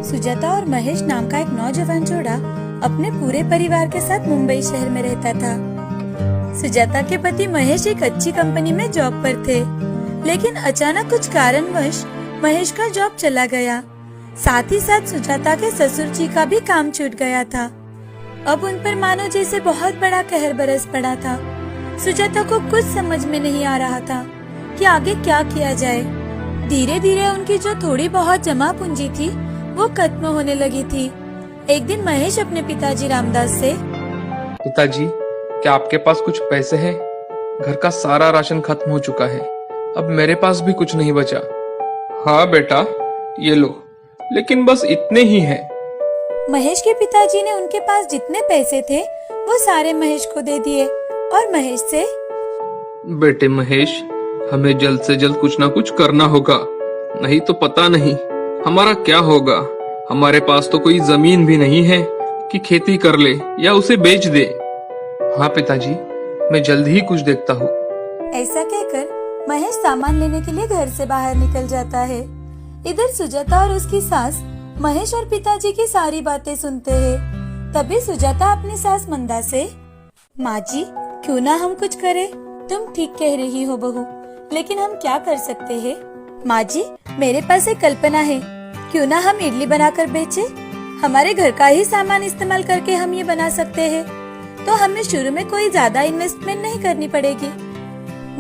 सुजाता और महेश नाम का एक नौजवान जोड़ा अपने पूरे परिवार के साथ मुंबई शहर में रहता था। सुजाता के पति महेश एक अच्छी कंपनी में जॉब पर थे, लेकिन अचानक कुछ कारणवश महेश का जॉब चला गया। साथ ही साथ सुजाता के ससुर जी का भी काम छूट गया था। अब उन पर मानो जैसे बहुत बड़ा कहर बरस पड़ा था। सुजाता को कुछ समझ में नहीं आ रहा था कि आगे क्या किया जाए। धीरे धीरे उनकी जो थोड़ी बहुत जमा पूंजी थी वो खत्म होने लगी थी। एक दिन महेश अपने पिताजी रामदास से, पिताजी, क्या आपके पास कुछ पैसे हैं? घर का सारा राशन खत्म हो चुका है, अब मेरे पास भी कुछ नहीं बचा। हाँ बेटा, ये लो, लेकिन बस इतने ही हैं। महेश के पिताजी ने उनके पास जितने पैसे थे वो सारे महेश को दे दिए और महेश से, बेटे महेश, हमें जल्द से जल्द कुछ ना कुछ करना होगा, नहीं तो पता नहीं हमारा क्या होगा। हमारे पास तो कोई जमीन भी नहीं है कि खेती कर ले या उसे बेच दे। हाँ पिताजी, मैं जल्द ही कुछ देखता हूँ। ऐसा कहकर महेश सामान लेने के लिए घर से बाहर निकल जाता है। इधर सुजाता और उसकी सास महेश और पिताजी की सारी बातें सुनते हैं। तभी सुजाता अपनी सास मंदा से, माँ जी, क्यों ना हम कुछ करें? तुम ठीक कह रही हो बहू, लेकिन हम क्या कर सकते हैं? माँ जी, मेरे पास एक कल्पना है, क्यों ना हम इडली बनाकर बेचें? हमारे घर का ही सामान इस्तेमाल करके हम ये बना सकते हैं, तो हमें शुरू में कोई ज्यादा इन्वेस्टमेंट नहीं करनी पड़ेगी।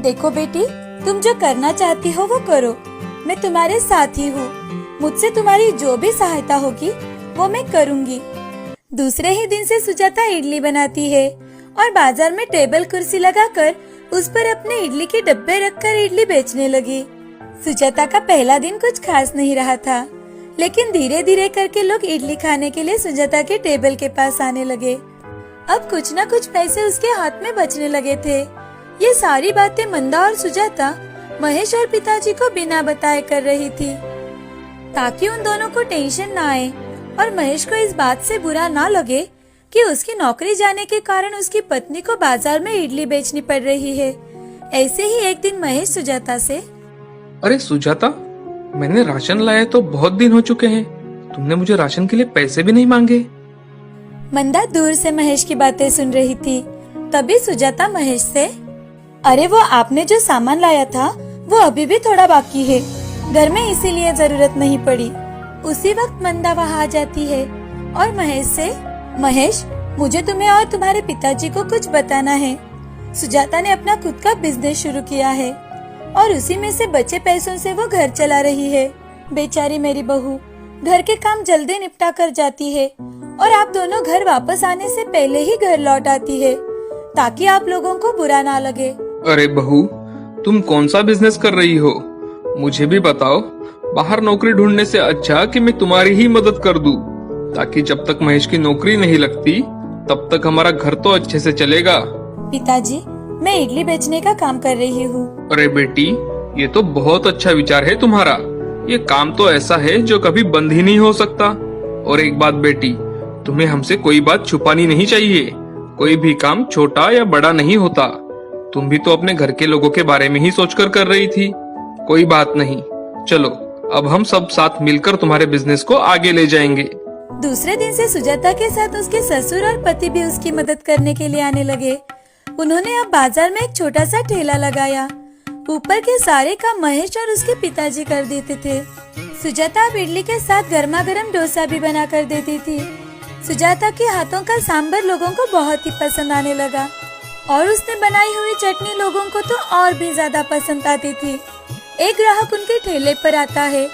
देखो बेटी, तुम जो करना चाहती हो वो करो, मैं तुम्हारे साथ ही हूँ। मुझसे तुम्हारी जो भी सहायता होगी वो मैं करूँगी। दूसरे ही दिन से सुजाता इडली बनाती है और बाजार में टेबल कुर्सी लगाकर उस पर अपने इडली के डब्बे रखकर इडली बेचने लगी। सुजाता का पहला दिन कुछ खास नहीं रहा था, लेकिन धीरे धीरे करके लोग इडली खाने के लिए सुजाता के टेबल के पास आने लगे। अब कुछ न कुछ पैसे उसके हाथ में बचने लगे थे। ये सारी बातें मंदा और सुजाता महेश और पिताजी को बिना बताए कर रही थी, ताकि उन दोनों को टेंशन ना आए और महेश को इस बात से बुरा ना लगे कि उसकी नौकरी जाने के कारण उसकी पत्नी को बाजार में इडली बेचनी पड़ रही है। ऐसे ही एक दिन महेश सुजाता से, अरे सुजाता, मैंने राशन लाया तो बहुत दिन हो चुके हैं, तुमने मुझे राशन के लिए पैसे भी नहीं मांगे। मंदा दूर से महेश की बातें सुन रही थी। तभी सुजाता महेश से, अरे वो आपने जो सामान लाया था वो अभी भी थोड़ा बाकी है, घर में इसीलिए जरूरत नहीं पड़ी। उसी वक्त मंदा वहाँ आ जाती है और महेश से, महेश, मुझे तुम्हें और तुम्हारे पिताजी को कुछ बताना है। सुजाता ने अपना खुद का बिजनेस शुरू किया है और उसी में से बचे पैसों से वो घर चला रही है। बेचारी मेरी बहू घर के काम जल्दी निपटा कर जाती है और आप दोनों घर वापस आने से पहले ही घर लौट आती है, ताकि आप लोगों को बुरा ना लगे। अरे बहू, तुम कौन सा बिजनेस कर रही हो? मुझे भी बताओ। बाहर नौकरी ढूंढने से अच्छा कि मैं तुम्हारी ही मदद कर दूं, ताकि जब तक महेश की नौकरी नहीं लगती तब तक हमारा घर तो अच्छे से चलेगा। पिताजी, मैं इडली बेचने का काम कर रही हूँ। अरे बेटी, ये तो बहुत अच्छा विचार है तुम्हारा। ये काम तो ऐसा है जो कभी बंद ही नहीं हो सकता। और एक बात बेटी, तुम्हें हमसे कोई बात छुपानी नहीं चाहिए। कोई भी काम छोटा या बड़ा नहीं होता। तुम भी तो अपने घर के लोगों के बारे में ही सोचकर कर रही थी। कोई बात नहीं, चलो अब हम सब साथ मिलकर तुम्हारे बिजनेस को आगे ले जाएंगे। दूसरे दिन से सुजाता के साथ उसके ससुर और पति भी उसकी मदद करने के लिए आने लगे। उन्होंने अब बाजार में एक छोटा सा ठेला लगाया। ऊपर के सारे काम महेश और उसके पिताजी कर देते थे। सुजाता अब इडली के साथ गर्मा गर्म डोसा भी बना कर देती थी। सुजाता के हाथों का सांभर लोगों को बहुत ही पसंद आने लगा और उसने बनाई हुई चटनी लोगों को तो और भी ज्यादा पसंद आती थी। एक ग्राहक उनके ठेले पर आता है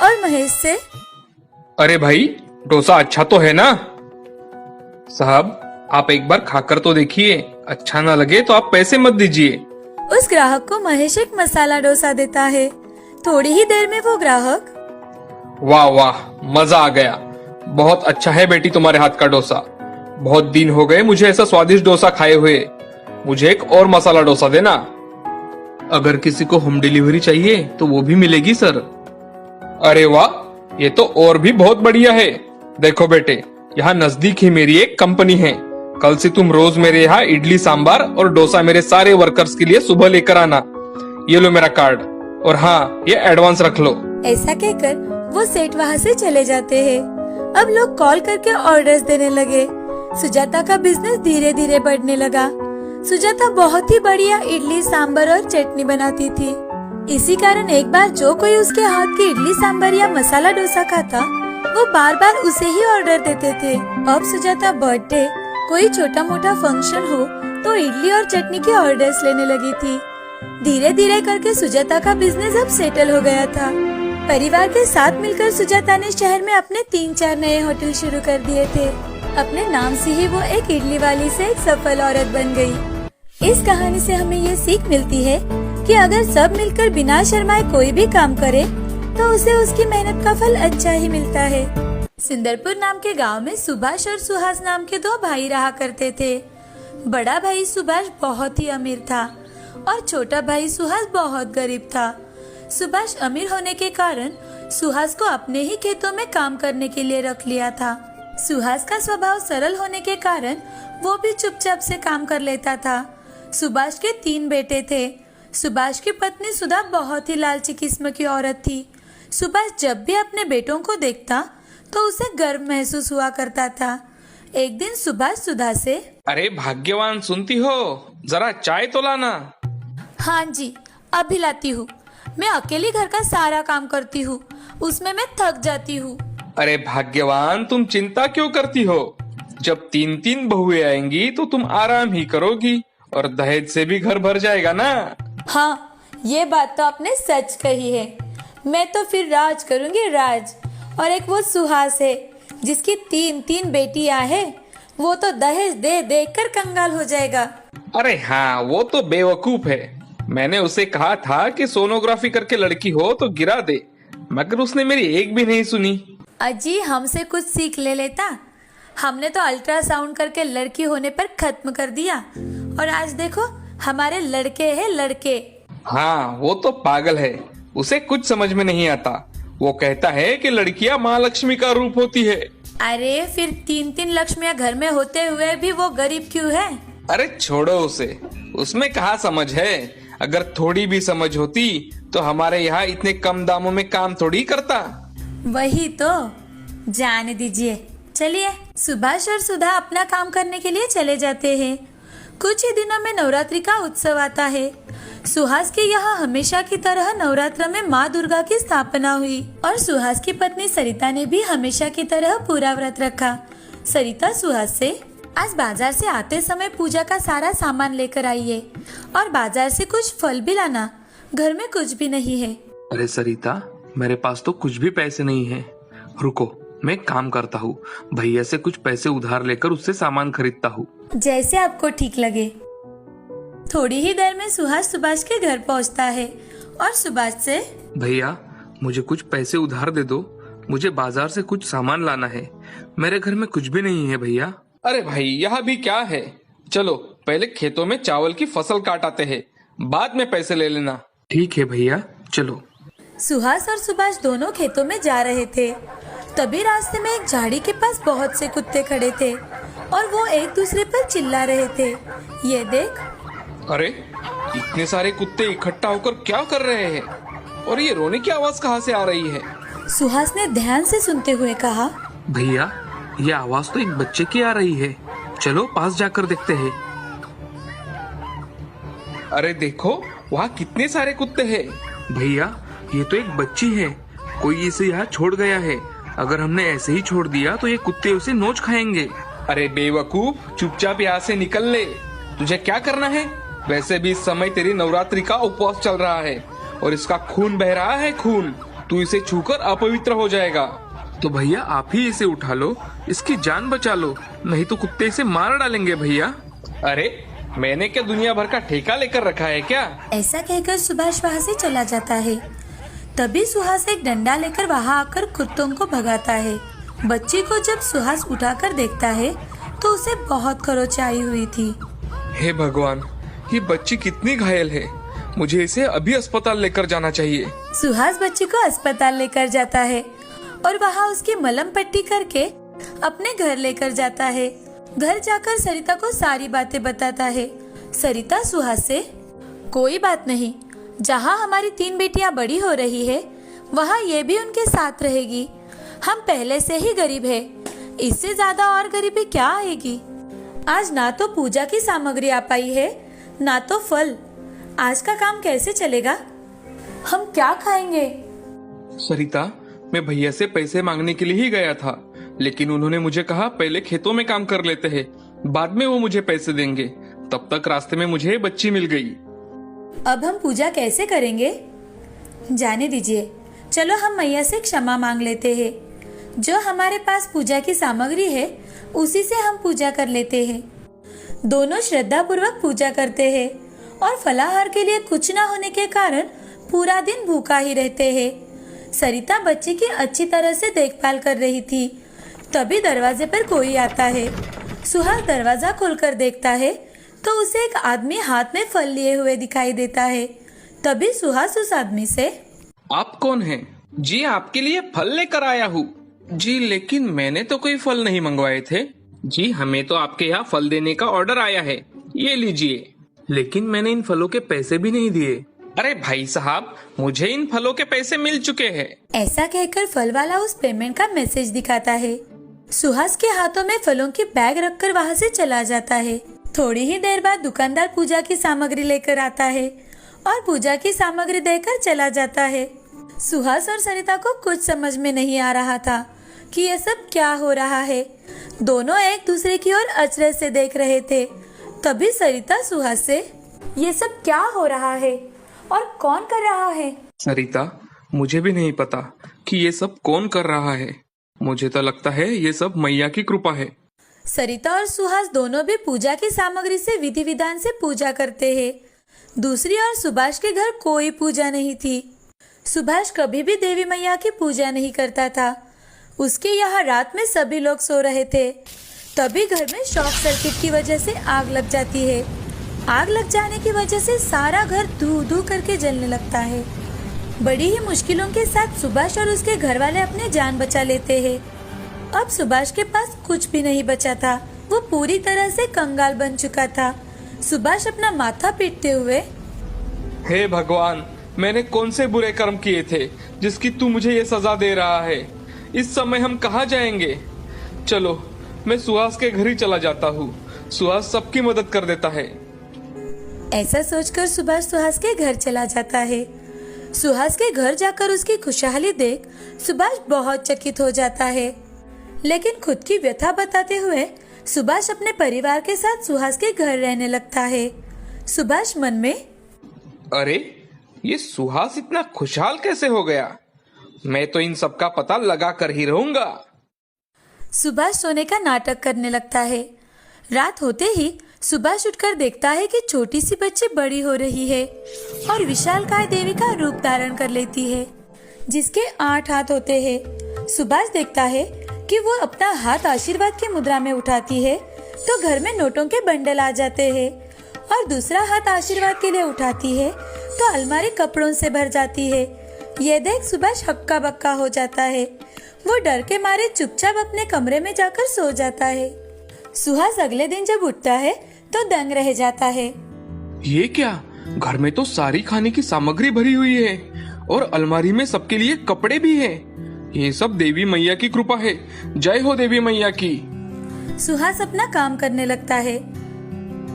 और महेश से, अरे भाई, डोसा अच्छा तो है ना? साहब, आप एक बार खाकर तो देखिए, अच्छा ना लगे तो आप पैसे मत दीजिए। उस ग्राहक को महेश एक मसाला डोसा देता है। थोड़ी ही देर में वो ग्राहक, वाह वाह, मजा आ गया। बहुत अच्छा है बेटी तुम्हारे हाथ का डोसा। बहुत दिन हो गए मुझे ऐसा स्वादिष्ट डोसा खाए हुए। मुझे एक और मसाला डोसा देना। अगर किसी को होम डिलीवरी चाहिए तो वो भी मिलेगी सर। अरे वाह, ये तो और भी बहुत बढ़िया है। देखो बेटे, यहाँ नजदीक ही मेरी एक कंपनी है। कल से तुम रोज मेरे यहाँ इडली सांबार और डोसा मेरे सारे वर्कर्स के लिए सुबह लेकर आना। ये लो मेरा कार्ड, और हाँ, ये एडवांस रख लो। ऐसा कहकर वो सेठ वहाँ से चले जाते हैं। अब लोग कॉल करके ऑर्डर्स देने लगे। सुजाता का बिजनेस धीरे धीरे बढ़ने लगा। सुजाता बहुत ही बढ़िया इडली सांबर और चटनी बनाती थी। इसी कारण एक बार जो कोई उसके हाथ की इडली सांबर या मसाला डोसा खाता, वो बार बार उसे ही ऑर्डर देते थे। अब सुजाता बर्थडे, कोई छोटा मोटा फंक्शन हो तो इडली और चटनी के ऑर्डर्स लेने लगी थी। धीरे धीरे करके सुजाता का बिजनेस अब सेटल हो गया था। परिवार के साथ मिलकर सुजाता ने शहर में अपने 3-4 नए होटल शुरू कर दिए थे। अपने नाम से ही वो एक इडली वाली से एक सफल औरत बन गई। इस कहानी से हमें ये सीख मिलती है कि अगर सब मिलकर बिना शर्माए कोई भी काम करे तो उसे उसकी मेहनत का फल अच्छा ही मिलता है। सुंदरपुर नाम के गांव में सुभाष और सुहास नाम के 2 भाई रहा करते थे। बड़ा भाई सुभाष बहुत ही अमीर था और छोटा भाई सुहास बहुत गरीब था। सुभाष अमीर होने के कारण सुहास को अपने ही खेतों में काम करने के लिए रख लिया था। सुहास का स्वभाव सरल होने के कारण वो भी चुपचाप से काम कर लेता था। सुभाष के 3 बेटे थे। सुभाष की पत्नी सुधा बहुत ही लालची किस्म की औरत थी। सुभाष जब भी अपने बेटों को देखता तो उसे गर्व महसूस हुआ करता था। एक दिन सुभाष सुधा से, अरे भाग्यवान, सुनती हो? जरा चाय तो लाना। हाँ जी, अभी लाती हूँ। मैं अकेली घर का सारा काम करती हूँ, उसमें मैं थक जाती हूँ। अरे भाग्यवान, तुम चिंता क्यों करती हो? जब 3-3 बहुएं आएंगी तो तुम आराम ही करोगी और दहेज से भी घर भर जाएगा ना। हाँ, ये बात तो आपने सच कही है। मैं तो फिर राज करूँगी, राज। और एक वो सुहास है जिसकी 3-3 बेटियां हैं, वो तो दहेज दे दे कर कंगाल हो जाएगा। अरे हाँ, वो तो बेवकूफ है। मैंने उसे कहा था कि सोनोग्राफी करके लड़की हो तो गिरा दे, मगर उसने मेरी एक भी नहीं सुनी। अजी, हमसे कुछ सीख ले लेता। हमने तो अल्ट्रासाउंड करके लड़की होने पर खत्म कर दिया और आज देखो हमारे लड़के हैं, लड़के। हाँ, वो तो पागल है, उसे कुछ समझ में नहीं आता। वो कहता है कि लड़कियां माँ लक्ष्मी का रूप होती है। अरे फिर 3-3 लक्ष्मियां घर में होते हुए भी वो गरीब क्यों है? अरे छोड़ो उसे, उसमें कहाँ समझ है। अगर थोड़ी भी समझ होती तो हमारे यहाँ इतने कम दामों में काम थोड़ी करता। वही तो, जाने दीजिए। चलिए, सुभाष और सुधा अपना काम करने के लिए चले जाते हैं। कुछ ही दिनों में नवरात्रि का उत्सव आता है। सुहास के यहाँ हमेशा की तरह नवरात्र में माँ दुर्गा की स्थापना हुई और सुहास की पत्नी सरिता ने भी हमेशा की तरह पूरा व्रत रखा। सरिता सुहास से, आज बाजार से आते समय पूजा का सारा सामान लेकर आइए और बाजार से कुछ फल भी लाना, घर में कुछ भी नहीं है। अरे सरिता, मेरे पास तो कुछ भी पैसे नहीं है। रुको, मैं काम करता हूँ, भैया से कुछ पैसे उधार लेकर उससे सामान खरीदता हूँ। जैसे आपको ठीक लगे। थोड़ी ही देर में सुहास सुभाष के घर पहुँचता है और सुभाष से, भैया मुझे कुछ पैसे उधार दे दो, मुझे बाजार से कुछ सामान लाना है, मेरे घर में कुछ भी नहीं है भैया। अरे भाई, यहाँ भी क्या है, चलो पहले खेतों में चावल की फसल काट आते हैं, बाद में पैसे ले लेना। ठीक है भैया, चलो। सुहास और सुभाष दोनों खेतों में जा रहे थे। तभी रास्ते में एक झाड़ी के पास बहुत से कुत्ते खड़े थे और वो एक दूसरे पर चिल्ला रहे थे। ये देख। अरे इतने सारे कुत्ते इकट्ठा होकर क्या कर रहे हैं और ये रोने की आवाज कहाँ से आ रही है? सुहास ने ध्यान से सुनते हुए कहा, भैया ये आवाज तो एक बच्चे की आ रही है, चलो पास जाकर देखते हैं। अरे देखो, वहाँ कितने सारे कुत्ते हैं। भैया ये तो एक बच्ची है, कोई इसे यहाँ छोड़ गया है। अगर हमने ऐसे ही छोड़ दिया तो ये कुत्ते उसे नोच खाएंगे। अरे बेवकूफ, चुपचाप यहाँ से निकल ले। तुझे क्या करना है? वैसे भी इस समय तेरी नवरात्रि का उपवास चल रहा है और इसका खून बह रहा है, खून। तू इसे छूकर अपवित्र हो जाएगा। तो भैया आप ही इसे उठा लो, इसकी जान बचा लो, नहीं तो कुत्ते इसे मार डालेंगे भैया। अरे मैंने क्या दुनिया भर का ठेका लेकर रखा है क्या? ऐसा कहकर सुभाष वहाँ से चला जाता है। तभी सुहास एक डंडा लेकर वहाँ आकर कुत्तों को भगाता है। बच्ची को जब सुहास उठाकर देखता है तो उसे बहुत खरोच आई हुई थी। हे भगवान, ये बच्ची कितनी घायल है, मुझे इसे अभी अस्पताल लेकर जाना चाहिए। सुहास बच्ची को अस्पताल लेकर जाता है और वहाँ उसकी मलहम पट्टी करके अपने घर लेकर जाता है। घर जाकर सरिता को सारी बातें बताता है। सरिता सुहास से, कोई बात नहीं, जहाँ हमारी 3 बेटियां बड़ी हो रही है वहाँ ये भी उनके साथ रहेगी। हम पहले से ही गरीब है, इससे ज्यादा और गरीबी क्या आएगी। आज ना तो पूजा की सामग्री आ पाई है, ना तो फल। आज का काम कैसे चलेगा? हम क्या खाएंगे? सरिता, मैं भैया से पैसे मांगने के लिए ही गया था, लेकिन उन्होंने मुझे कहा पहले खेतों में काम कर लेते हैं, बाद में वो मुझे पैसे देंगे। तब तक रास्ते में मुझे बच्ची मिल गई। अब हम पूजा कैसे करेंगे? जाने दीजिए, चलो हम मैया से क्षमा मांग लेते हैं। जो हमारे पास पूजा की सामग्री है उसी से हम पूजा कर लेते हैं। दोनों श्रद्धा पूर्वक पूजा करते हैं और फलाहार के लिए कुछ ना होने के कारण पूरा दिन भूखा ही रहते हैं। सरिता बच्ची की अच्छी तरह से देखभाल कर रही थी, तभी दरवाजे पर कोई आता है। सुहास दरवाजा खोलकर देखता है तो उसे एक आदमी हाथ में फल लिए हुए दिखाई देता है। तभी सुहास उस आदमी से, आप कौन हैं? जी, आपके लिए फल लेकर आया हूँ। जी, लेकिन मैंने तो कोई फल नहीं मंगवाए थे। जी, हमें तो आपके यहाँ फल देने का ऑर्डर आया है, ये लीजिए। लेकिन मैंने इन फलों के पैसे भी नहीं दिए। अरे भाई साहब, मुझे इन फलों के पैसे मिल चुके हैं। ऐसा कहकर फल वाला उस पेमेंट का मैसेज दिखाता है। सुहास के हाथों में फलों की बैग रखकर वहाँ से चला जाता है। थोड़ी ही देर बाद दुकानदार पूजा की सामग्री लेकर आता है और पूजा की सामग्री देकर चला जाता है। सुहास और सरिता को कुछ समझ में नहीं आ रहा था कि यह सब क्या हो रहा है। दोनों एक दूसरे की ओर अचरज से देख रहे थे। तभी सरिता सुहास से, ये सब क्या हो रहा है और कौन कर रहा है? सरिता, मुझे भी नहीं पता कि ये सब कौन कर रहा है। मुझे तो लगता है ये सब मैया की कृपा है। सरिता और सुहास दोनों भी पूजा की सामग्री से विधि विधान से पूजा करते हैं। दूसरी ओर सुभाष के घर कोई पूजा नहीं थी। सुभाष कभी भी देवी मैया की पूजा नहीं करता था। उसके यहाँ रात में सभी लोग सो रहे थे। तभी घर में शॉर्ट सर्किट की वजह से आग लग जाती है। आग लग जाने की वजह से सारा घर धू धू करके जलने लगता है। बड़ी ही मुश्किलों के साथ सुभाष और उसके घर वाले अपनी जान बचा लेते हैं। अब सुभाष के पास कुछ भी नहीं बचा था। वो पूरी तरह से कंगाल बन चुका था। सुभाष अपना माथा पीटते हुए, हे भगवान, मैंने कौन से बुरे कर्म किए थे जिसकी तू मुझे ये सजा दे रहा है? इस समय हम कहाँ जाएंगे? चलो, मैं सुहास के घर ही चला जाता हूँ। सुहास सबकी मदद कर देता है। ऐसा सोचकर सुभाष सुहास के घर चला जाता है। सुहास के घर जाकर उसकी खुशहाली देख सुभाष बहुत चकित हो जाता है। लेकिन खुद की व्यथा बताते हुए सुभाष अपने परिवार के साथ सुहास के घर रहने लगता है। सुभाष मन में, अरे, ये सुहास इतना खुशहाल कैसे हो गया? मैं तो इन सब का पता लगा कर ही रहूंगा। सुभाष सोने का नाटक करने लगता है। रात होते ही सुभाष उठकर देखता है कि छोटी सी बच्ची बड़ी हो रही है और विशालकाय देवी का रूप धारण कर लेती है, जिसके 8 हाथ होते हैं। सुभाष देखता है कि वो अपना हाथ आशीर्वाद की मुद्रा में उठाती है तो घर में नोटों के बंडल आ जाते हैं, और दूसरा हाथ आशीर्वाद के लिए उठाती है तो अलमारी कपड़ों से भर जाती है। ये देख सुभाष हक्का बक्का हो जाता है। वो डर के मारे चुपचाप अपने कमरे में जाकर सो जाता है। सुहास अगले दिन जब उठता है तो दंग रह जाता है। ये क्या? घर में तो सारी खाने की सामग्री भरी हुई है और अलमारी में सबके लिए कपड़े भी हैं। ये सब देवी मैया की कृपा है। जय हो देवी मैया की। सुहास अपना काम करने लगता है।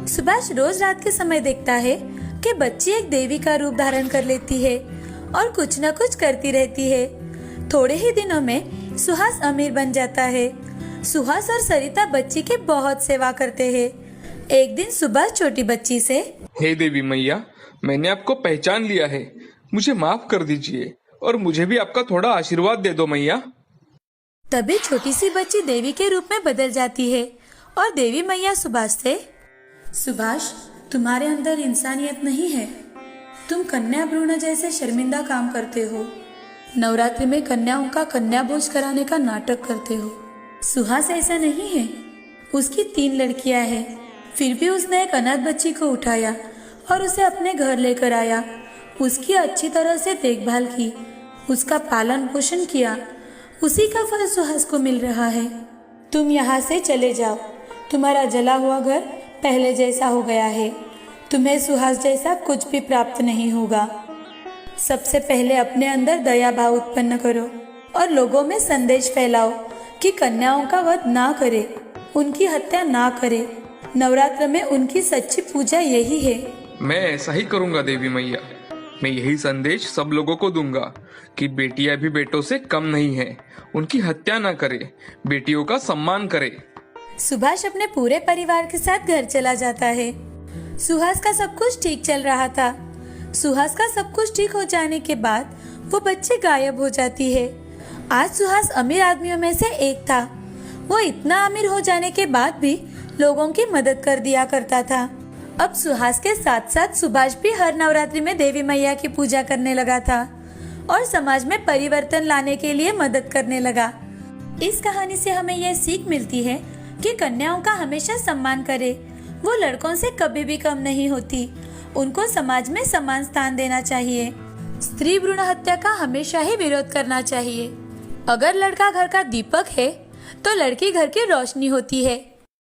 सुभाष रोज रात के समय देखता है कि बच्ची एक देवी का रूप धारण कर लेती है और कुछ न कुछ करती रहती है। थोड़े ही दिनों में सुहास अमीर बन जाता है। सुहास और सरिता बच्ची की बहुत सेवा करते हैं। एक दिन सुभाष छोटी बच्ची से, हे देवी मैया, मैंने आपको पहचान लिया है, मुझे माफ कर दीजिए और मुझे भी आपका थोड़ा आशीर्वाद दे दो मैया। तभी छोटी सी बच्ची देवी के रूप में बदल जाती है और देवी मैया सुभाष से, सुभाष, तुम्हारे अंदर इंसानियत नहीं है। तुम कन्या भ्रूण जैसे शर्मिंदा काम करते हो। नवरात्रि में कन्याओं का कन्या भोज कराने का नाटक करते हो। सुहास ऐसा नहीं है। उसकी 3 लड़कियां हैं, फिर भी उसने एक अनाथ बच्ची को उठाया और उसे अपने घर लेकर आया। उसकी अच्छी तरह से देखभाल की, उसका पालन पोषण किया। उसी का फल सुहास को मिल रहा है। तुम यहाँ से चले जाओ। तुम्हारा जला हुआ घर पहले जैसा हो गया है। तुम्हें सुहास जैसा कुछ भी प्राप्त नहीं होगा। सबसे पहले अपने अंदर दया भाव उत्पन्न करो और लोगों में संदेश फैलाओ कि कन्याओं का वध ना करे, उनकी हत्या ना करे। नवरात्र में उनकी सच्ची पूजा यही है। मैं ऐसा ही करूंगा देवी मैया। मैं यही संदेश सब लोगों को दूंगा कि बेटियां भी बेटों से कम नहीं है, उनकी हत्या ना करे, बेटियों का सम्मान करे। सुभाष अपने पूरे परिवार के साथ घर चला जाता है। सुहास का सब कुछ ठीक चल रहा था। सुहास का सब कुछ ठीक हो जाने के बाद वो बच्चे गायब हो जाती है। आज सुहास अमीर आदमियों में से एक था। वो इतना अमीर हो जाने के बाद भी लोगों की मदद कर दिया करता था। अब सुहास के साथ साथ सुभाष भी हर नवरात्रि में देवी मैया की पूजा करने लगा था और समाज में परिवर्तन लाने के लिए मदद करने लगा। इस कहानी से हमें यह सीख मिलती है कि कन्याओं का हमेशा सम्मान करे। वो लड़कों से कभी भी कम नहीं होती। उनको समाज में समान स्थान देना चाहिए। स्त्री भ्रूण हत्या का हमेशा ही विरोध करना चाहिए। अगर लड़का घर का दीपक है तो लड़की घर की रोशनी होती है।